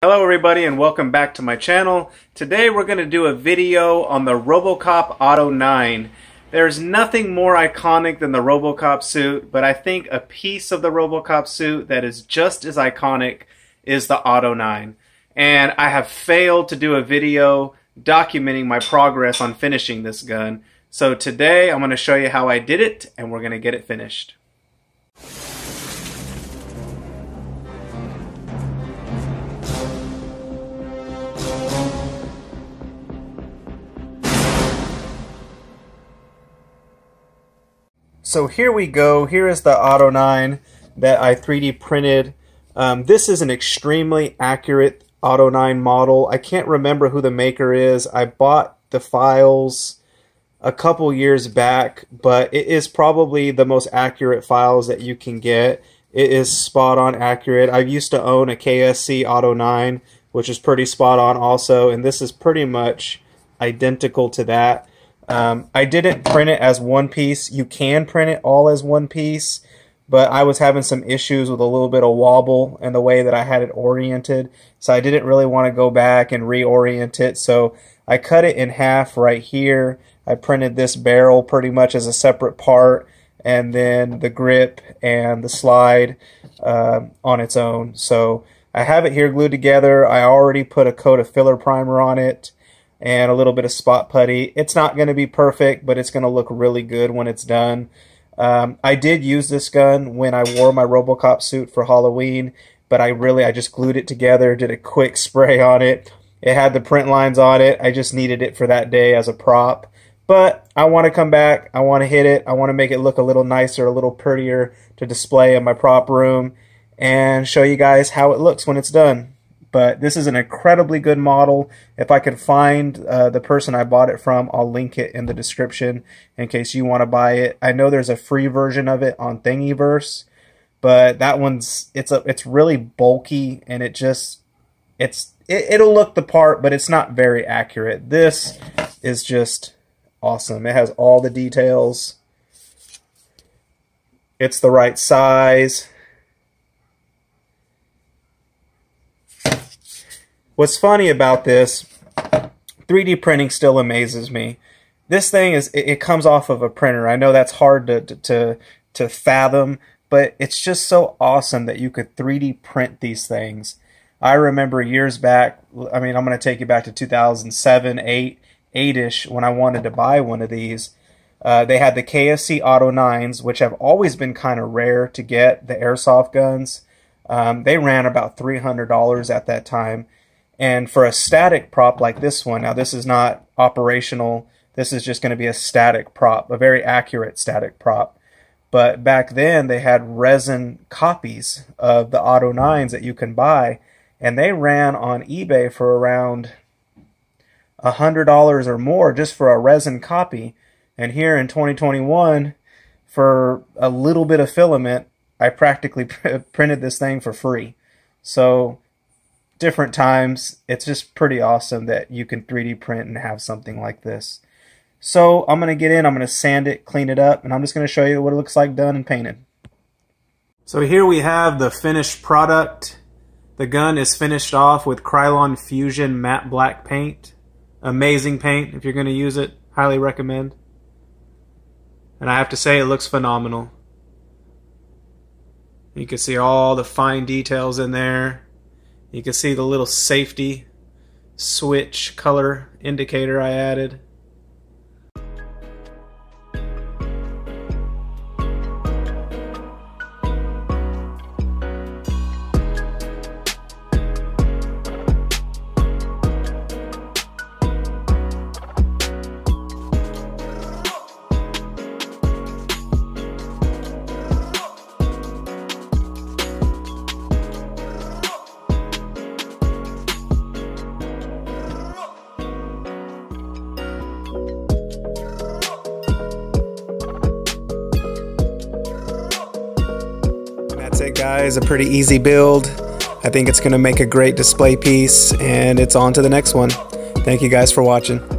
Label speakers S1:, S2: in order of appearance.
S1: Hello everybody and welcome back to my channel. Today we're going to do a video on the Robocop Auto 9. There's nothing more iconic than the Robocop suit, but I think a piece of the Robocop suit that is just as iconic is the Auto 9. And I have failed to do a video documenting my progress on finishing this gun. So today I'm going to show you how I did it and we're going to get it finished. So here we go. Here is the Auto 9 that I 3D printed. This is an extremely accurate Auto 9 model. I can't remember who the maker is. I bought the files a couple years back, but it is probably the most accurate files that you can get. It is spot on accurate. I used to own a KSC Auto 9, which is pretty spot on also, and this is pretty much identical to that. I didn't print it as one piece. You can print it all as one piece, but I was having some issues with a little bit of wobble and the way that I had it oriented, so I didn't really want to go back and reorient it, so I cut it in half right here. I printed this barrel pretty much as a separate part, and then the grip and the slide on its own. So I have it here glued together. I already put a coat of filler primer on it and a little bit of spot putty. It's not going to be perfect, but it's going to look really good when it's done. I did use this gun when I wore my Robocop suit for Halloween, but I just glued it together, did a quick spray on it. It had the print lines on it. I just needed it for that day as a prop. But I want to come back. I want to hit it. I want to make it look a little nicer, a little prettier to display in my prop room and show you guys how it looks when it's done. But this is an incredibly good model. If I could find the person I bought it from, I'll link it in the description in case you want to buy it. I know there's a free version of it on Thingiverse, but that one's it's really bulky and it'll look the part, but it's not very accurate. This is just awesome. It has all the details. It's the right size. What's funny about this, 3D printing still amazes me. This thing it comes off of a printer. I know that's hard to fathom, but it's just so awesome that you could 3D print these things. I remember years back, I mean, I'm going to take you back to 2007, 8-ish, when I wanted to buy one of these. They had the KSC Auto 9s, which have always been kind of rare to get, the airsoft guns. They ran about $300 at that time. And for a static prop like this one, now this is not operational, this is just going to be a static prop, a very accurate static prop. But back then they had resin copies of the Auto 9s that you can buy, and they ran on eBay for around $100 or more just for a resin copy. And here in 2021, for a little bit of filament, I practically printed this thing for free. So different times. It's just pretty awesome that you can 3D print and have something like this. So I'm going to get in, I'm going to sand it, clean it up, and I'm just going to show you what it looks like done and painted. So here we have the finished product. The gun is finished off with Krylon Fusion matte black paint. Amazing paint. If you're going to use it, highly recommend. And I have to say it looks phenomenal. You can see all the fine details in there. You can see the little safety switch color indicator I added. That's it, guys. A pretty easy build. I think it's going to make a great display piece, and it's on to the next one. Thank you guys for watching.